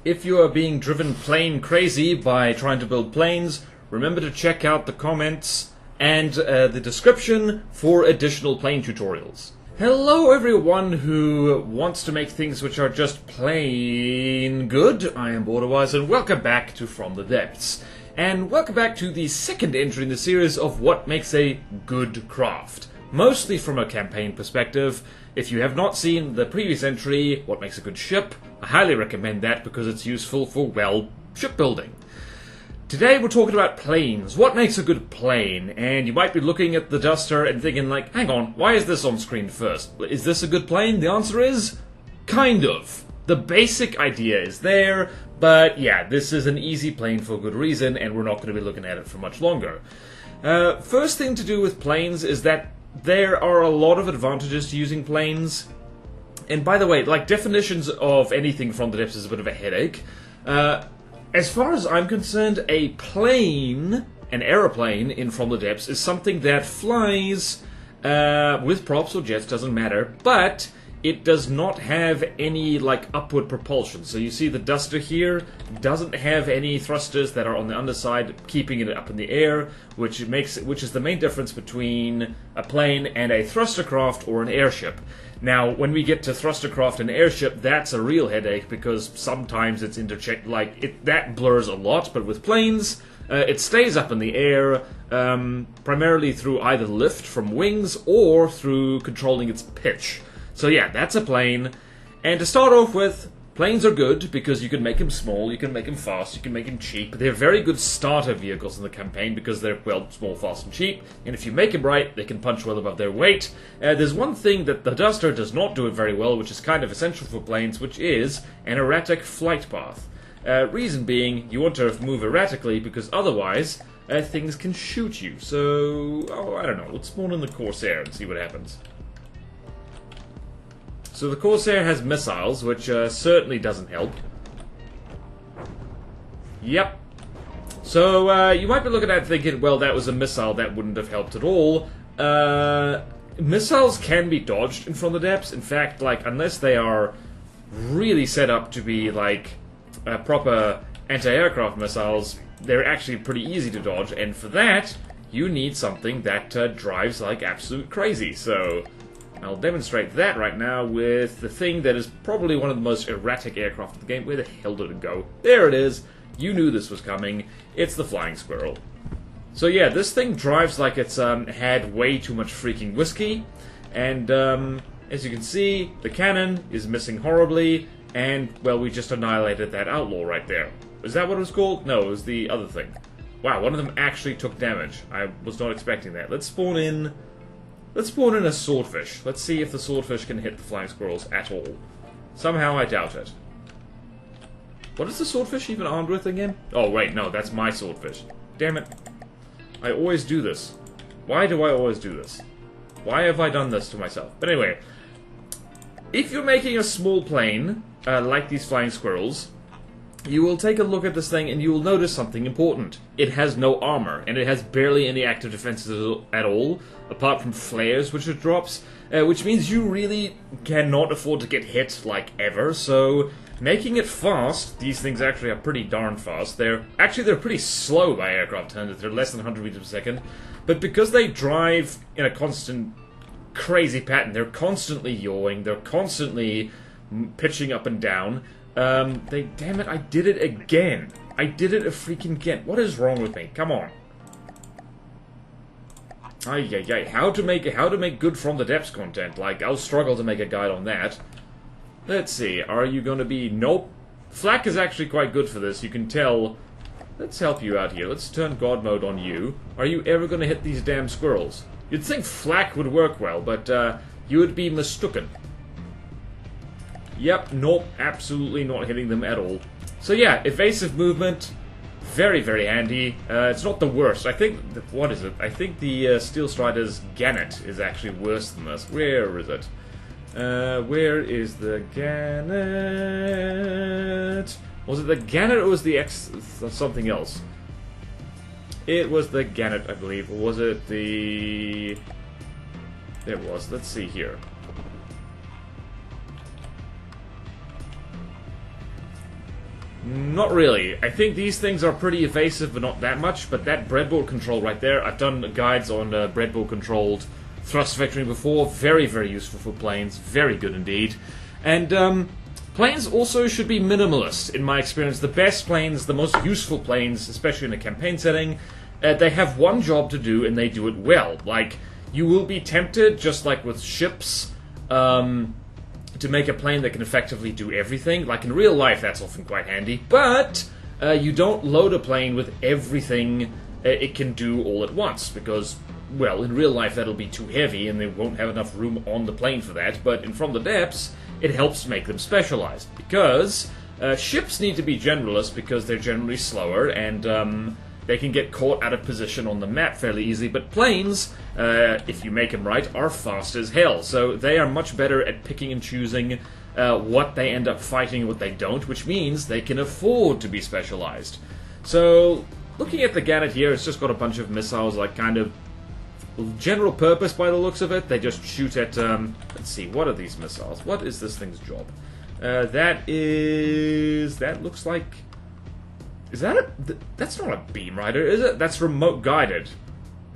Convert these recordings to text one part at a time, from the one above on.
If you are being driven plane crazy by trying to build planes, remember to check out the comments and the description for additional plane tutorials. Hello everyone who wants to make things which are just plain good. I am BorderWise and welcome back to From the Depths. And welcome back to the second entry in the series of what makes a good craft. Mostly from a campaign perspective. If you have not seen the previous entry, What Makes a Good Ship, I highly recommend that because it's useful for, well, shipbuilding. Today we're talking about planes. What makes a good plane? And you might be looking at the duster and thinking like, hang on, why is this on screen first? Is this a good plane? The answer is, kind of. The basic idea is there, but yeah, this is an easy plane for good reason, and we're not going to be looking at it for much longer. First thing to do with planes is that there are a lot of advantages to using planes. And by the way, like, definitions of anything from the depths is a bit of a headache. As far as I'm concerned, a plane, an aeroplane in From the Depths, is something that flies with props or jets, doesn't matter, but it does not have any, like, upward propulsion. So you see the duster here doesn't have any thrusters that are on the underside keeping it up in the air, which is the main difference between a plane and a thrustercraft or an airship. Now, when we get to thrustercraft and airship, that's a real headache because sometimes it's that blurs a lot. But with planes, it stays up in the air, primarily through either lift from wings or through controlling its pitch. So yeah, that's a plane. And to start off with, planes are good because you can make them small, you can make them fast, you can make them cheap. They're very good starter vehicles in the campaign because they're, well, small, fast, and cheap. And if you make them right, they can punch well above their weight. There's one thing that the duster does not do it very well, which is kind of essential for planes, which is an erratic flight path. Reason being, you want to move erratically because otherwise things can shoot you. So, I don't know, let's spawn in the Corsair and see what happens. So the Corsair has missiles, which certainly doesn't help. Yep. So you might be looking at it thinking, well, that was a missile, that wouldn't have helped at all. Missiles can be dodged in From the Depths. In fact, like, unless they are really set up to be like proper anti-aircraft missiles, they're actually pretty easy to dodge. And for that, you need something that drives like absolute crazy. So I'll demonstrate that right now with the thing that is probably one of the most erratic aircraft in the game. Where the hell did it go? There it is. You knew this was coming. It's the Flying Squirrel. So yeah, this thing drives like it's had way too much freaking whiskey. And as you can see, the cannon is missing horribly. And, well, we just annihilated that outlaw right there. Is that what it was called? No, it was the other thing. Wow, one of them actually took damage. I was not expecting that. Let's spawn in a swordfish. Let's see if the swordfish can hit the flying squirrels at all. Somehow I doubt it. What is the swordfish even armed with again? Oh, wait, no, that's my swordfish. Damn it. I always do this. Why do I always do this? Why have I done this to myself? But anyway, if you're making a small plane, like these flying squirrels, you will take a look at this thing and you will notice something important. It has no armor, and it has barely any active defenses at all, apart from flares which it drops, which means you really cannot afford to get hit, like, ever, so making it fast, these things actually are pretty darn fast. They're pretty slow by aircraft standards, they're less than 100 meters per second, but because they drive in a constant crazy pattern, they're constantly yawing, they're constantly pitching up and down. Damn it, I did it again. I did it a freaking again. What is wrong with me? Come on. Ay. How to make good From the Depths content. Like, I'll struggle to make a guide on that. Let's see, are you gonna be... Nope. Flak is actually quite good for this, you can tell. Let's help you out here. Let's turn God mode on you. Are you ever gonna hit these damn squirrels? You'd think Flak would work well, but, you would be mistaken. Yep, nope, absolutely not hitting them at all. So yeah, evasive movement, very, very handy. It's not the worst. I think, what is it? I think the Steel Strider's Gannet is actually worse than this. Where is it? Where is the Gannet? Was it the Gannet or was the something else? It was the Gannet, I believe. Or was it the... There it was. Let's see here. Not really. I think these things are pretty evasive, but not that much. But that breadboard control right there, I've done guides on breadboard-controlled thrust vectoring before. Very, very useful for planes. Very good indeed. And planes also should be minimalist, in my experience. The best planes, the most useful planes, especially in a campaign setting, they have one job to do, and they do it well. Like, you will be tempted, just like with ships, to make a plane that can effectively do everything. Like in real life, that's often quite handy. But you don't load a plane with everything it can do all at once, because, well, in real life that'll be too heavy and they won't have enough room on the plane for that. But in From the Depths, it helps make them specialized, because ships need to be generalists because they're generally slower and they can get caught out of position on the map fairly easily, but planes, if you make them right, are fast as hell. So they are much better at picking and choosing what they end up fighting and what they don't, which means they can afford to be specialized. So, looking at the Gannet here, it's just got a bunch of missiles, like kind of general purpose by the looks of it. They just shoot at, let's see, what are these missiles? What is this thing's job? That looks like... Is that a... That's not a beam rider, is it? That's remote guided.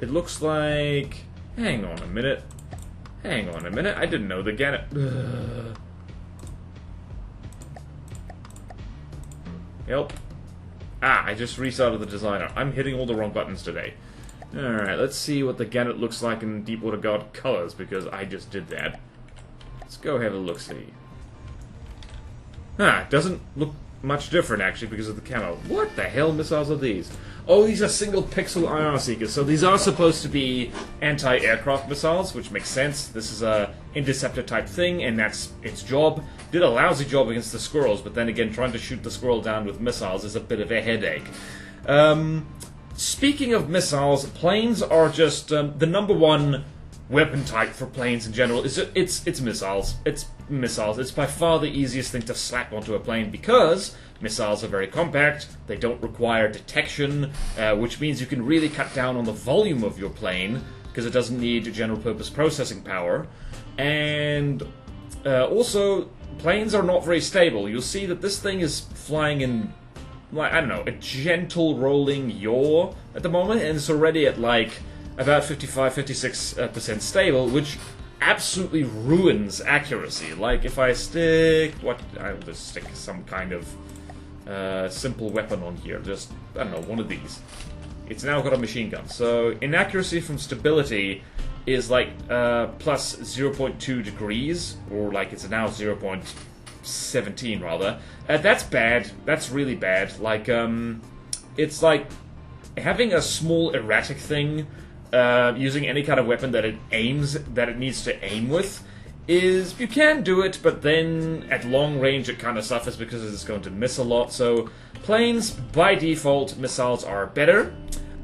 It looks like... Hang on a minute. I didn't know the Gannet... Yep. I just restarted the designer. I'm hitting all the wrong buttons today. Alright, let's see what the Gannet looks like in Deepwater Guard colors, because I just did that. Let's go have a look-see. It doesn't look much different, actually, because of the camo. What the hell missiles are these? Oh, these are single-pixel IR seekers, so these are supposed to be anti-aircraft missiles, which makes sense. This is a interceptor-type thing, and that's its job. Did a lousy job against the squirrels, but then again, trying to shoot the squirrel down with missiles is a bit of a headache. Speaking of missiles, planes are just the number one weapon type for planes in general. It's missiles. It's missiles. It's by far the easiest thing to slap onto a plane because missiles are very compact. They don't require detection, which means you can really cut down on the volume of your plane because it doesn't need general purpose processing power. And also, planes are not very stable. You'll see that this thing is flying in, like, I don't know, a gentle rolling yaw at the moment, and it's already at like about 55-56% stable, which absolutely ruins accuracy. Like if I stick I'll just stick some kind of simple weapon on here, just, I don't know, one of these. It's now got a machine gun, so inaccuracy from stability is like plus 0.2 degrees, or like it's now 0.17 rather. That's bad. That's really bad. Like it's like having a small erratic thing using any kind of weapon that it needs to aim with is, you can do it, but then at long range it kind of suffers because it's going to miss a lot. So planes, by default, missiles are better.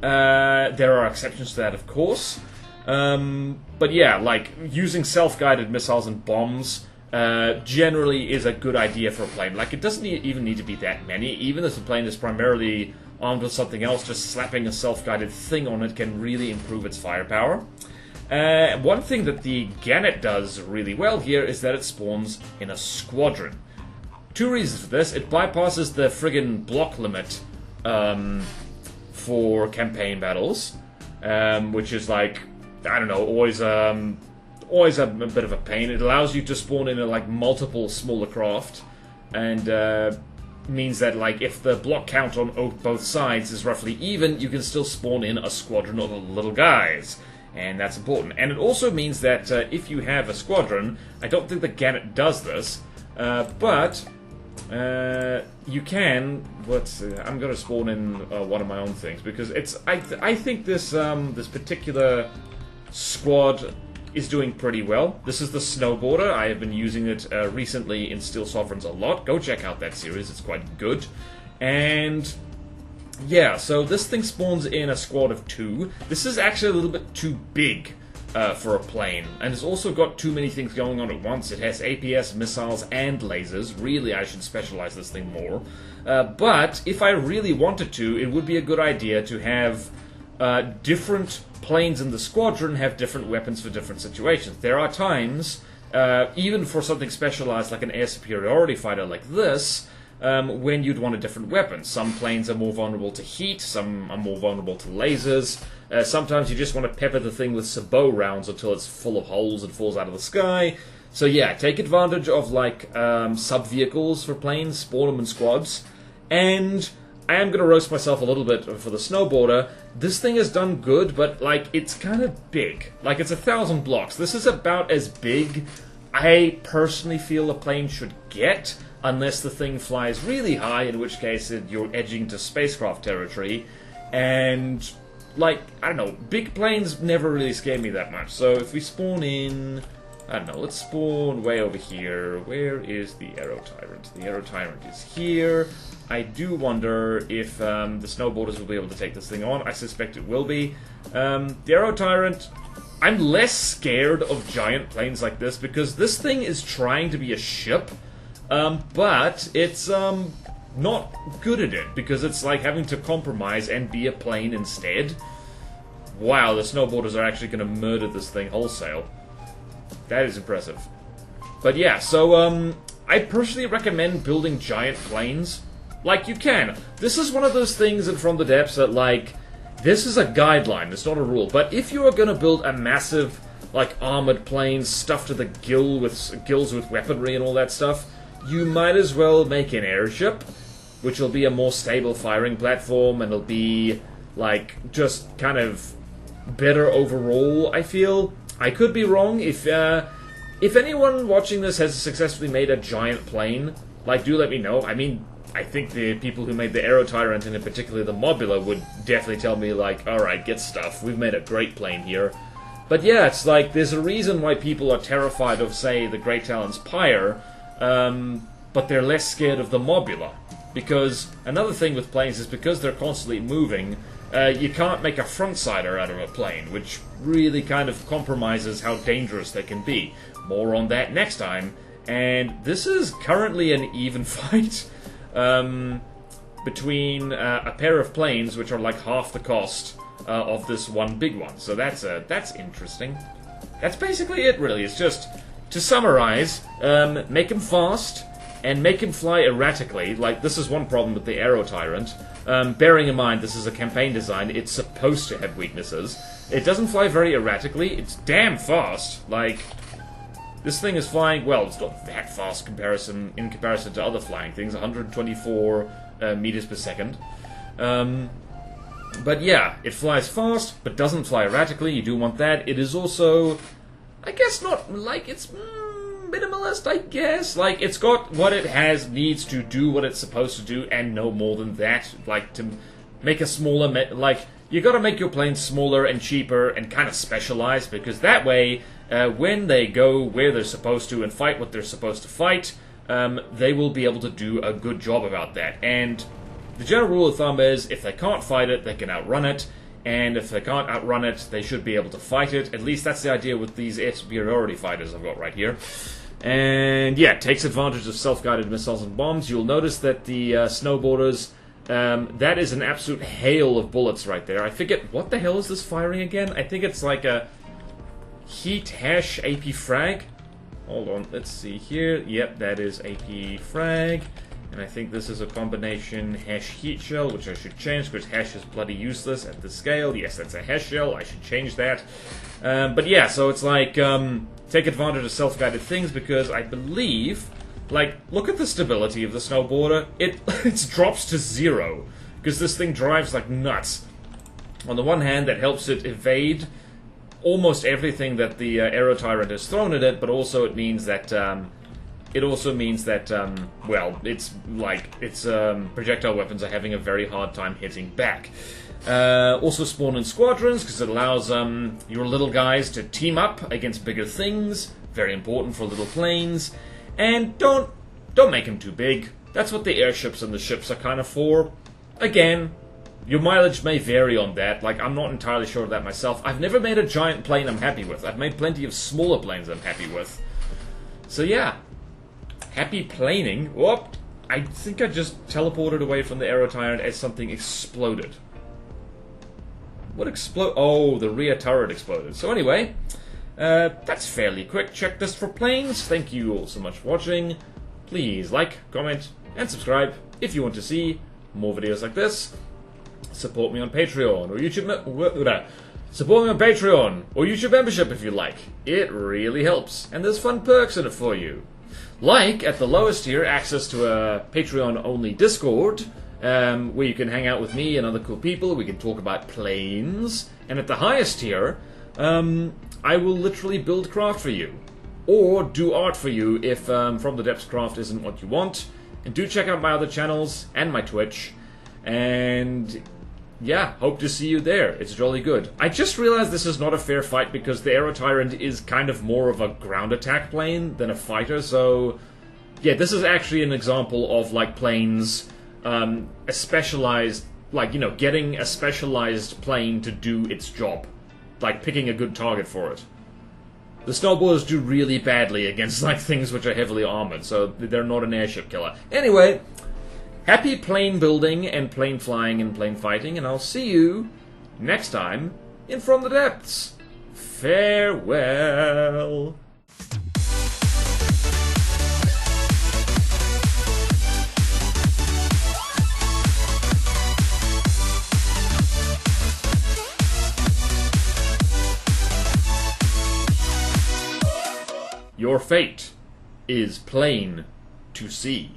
There are exceptions to that, of course. But yeah, like using self-guided missiles and bombs generally is a good idea for a plane. Like, it doesn't even need to be that many. Even if the plane is primarily armed with something else, just slapping a self-guided thing on it can really improve its firepower. One thing that the Gannet does really well here is that it spawns in a squadron. Two reasons for this. It bypasses the friggin' block limit for campaign battles, which is like, I don't know, always a bit of a pain. It allows you to spawn in like multiple smaller craft, and means that like if the block count on both sides is roughly even, you can still spawn in a squadron of little guys, and that's important. And it also means that if you have a squadron, I don't think the Gannet does this, but you can. I'm going to spawn in one of my own things because it's. I think this this particular squad is doing pretty well. This is the Snowboarder. I have been using it recently in Steel Sovereigns a lot. Go check out that series, it's quite good. And yeah, so this thing spawns in a squad of 2. This is actually a little bit too big for a plane, and it's also got too many things going on at once. It has APS, missiles, and lasers. Really, I should specialize this thing more. But if I really wanted to, it would be a good idea to have different planes in the squadron have different weapons for different situations. There are times, even for something specialized like an air superiority fighter like this, when you'd want a different weapon. Some planes are more vulnerable to heat, some are more vulnerable to lasers. Sometimes you just want to pepper the thing with sabot rounds until it's full of holes and falls out of the sky. So yeah, take advantage of like sub-vehicles for planes, spawn them in squads. And I am going to roast myself a little bit for the snowboarder. This thing is done good, but like it's kind of big. Like it's 1,000 blocks. This is about as big I personally feel a plane should get, unless the thing flies really high, in which case you're edging to spacecraft territory. And like, I don't know, big planes never really scare me that much. So if we spawn in, I don't know, let's spawn way over here. Where is the Aero Tyrant? The Aero Tyrant is here. I do wonder if the snowboarders will be able to take this thing on. I suspect it will be. The Aero Tyrant, I'm less scared of giant planes like this because this thing is trying to be a ship, but it's not good at it because it's like having to compromise and be a plane instead. Wow, the snowboarders are actually going to murder this thing wholesale. That is impressive. But yeah, so I personally recommend building giant planes. Like, you can. This is one of those things in From the Depths that, like, this is a guideline, it's not a rule. But if you are going to build a massive, like, armored plane stuffed to the gills with weaponry and all that stuff, you might as well make an airship, which will be a more stable firing platform, and it'll be, like, just kind of better overall, I feel. I could be wrong. If anyone watching this has successfully made a giant plane, like, do let me know. I mean, I think the people who made the Aero Tyrant, and in particular the Mobula, would definitely tell me, like, alright, get stuff, we've made a great plane here. But yeah, it's like, there's a reason why people are terrified of, say, the Great Talon's Pyre, but they're less scared of the Mobula. Because another thing with planes is because they're constantly moving, you can't make a front-sider out of a plane, which really kind of compromises how dangerous they can be. More on that next time. And this is currently an even fight between a pair of planes which are like half the cost of this one big one. So that's interesting. That's basically it, really. It's just, to summarize, make them fast and make him fly erratically. Like, this is one problem with the Aero Tyrant. Bearing in mind this is a campaign design, it's supposed to have weaknesses. It doesn't fly very erratically, it's damn fast. Like, this thing is flying, well, it's not that fast in comparison to other flying things, 124 meters per second. But yeah, it flies fast, but doesn't fly erratically, you do want that. It is also, I guess not, like, it's minimalist, I guess. Like, it's got what it has, needs to do what it's supposed to do, and no more than that. Like, to make a smaller, like, you gotta make your planes smaller and cheaper and kind of specialized, because that way, when they go where they're supposed to and fight what they're supposed to fight, they will be able to do a good job about that. And the general rule of thumb is, if they can't fight it, they can outrun it, and if they can't outrun it, they should be able to fight it. At least that's the idea with these air superiority fighters I've got right here. And yeah, it takes advantage of self-guided missiles and bombs. You'll notice that the snowboarders, that is an absolute hail of bullets right there. I forget, what the hell is this firing again? I think it's like a heat hash AP frag. Hold on, let's see here. Yep, that is AP frag. And I think this is a combination hash heat shell, which I should change because hash is bloody useless at this scale. Yes, that's a hash shell. I should change that. But yeah, so it's like, take advantage of self-guided things because I believe, like, look at the stability of the snowboarder. It drops to 0 because this thing drives like nuts. On the one hand, that helps it evade almost everything that the Aero Tyrant has thrown at it, but also it means that well, it's like, its projectile weapons are having a very hard time hitting back. Also spawn in squadrons, because it allows your little guys to team up against bigger things. Very important for little planes. And don't make them too big. That's what the airships and the ships are kind of for. Again, your mileage may vary on that. Like, I'm not entirely sure of that myself. I've never made a giant plane I'm happy with. I've made plenty of smaller planes I'm happy with. So yeah. Happy planing. Whoop! I think I just teleported away from the Aero Tyrant as something exploded. What explode? Oh, the rear turret exploded. So anyway, that's fairly quick checklist for planes. Thank you all so much for watching. Please like, comment, and subscribe if you want to see more videos like this. Support me on Patreon or YouTube. Support me on Patreon or YouTube membership if you like. It really helps, and there's fun perks in it for you. Like, at the lowest tier, access to a Patreon-only Discord, where you can hang out with me and other cool people. We can talk about planes. And at the highest tier, I will literally build craft for you, or do art for you if From the Depths craft isn't what you want. And do check out my other channels and my Twitch. And yeah, hope to see you there. It's jolly good. I just realized this is not a fair fight because the Aero Tyrant is kind of more of a ground attack plane than a fighter, so yeah, this is actually an example of, like, planes, a specialized, like, you know, getting a specialized plane to do its job. Like, picking a good target for it. The snowballers do really badly against, like, things which are heavily armored, so they're not an airship killer. Anyway, happy plane building and plane flying and plane fighting, and I'll see you next time in From the Depths. Farewell. Your fate is plain to see.